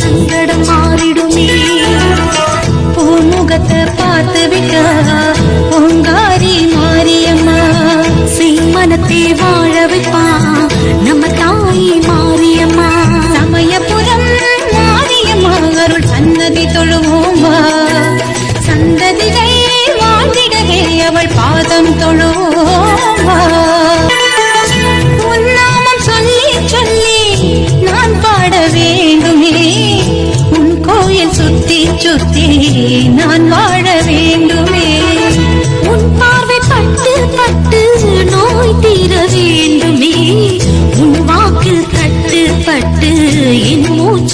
சங்கடம் மாறிடுமே. பூமுகத்தை பார்த்து விட்ட பூங்காரி மாரியம்மா சீமனத்தை வாழ வைப்பா நம்ம தாய் மாரியம்மா. சமயபுரம் மாரியம்மா அருள் சன்னதி தொழுவோமா சந்ததிகள் வாழ்ந்திடவே அவள் பாதம் தொழுவோமா. உன்னாமம் சொல்லி சொல்லி நான் பாட வேண்டுமே உன் கோயில் சுத்தி சுத்தி நான் வாழ வேண்டுமே. உன் பார்வை பட்டு பட்டு நோய் தீர வேண்டுமே உன் வாக்கில் கட்டுப்பட்டு என் மூச்சு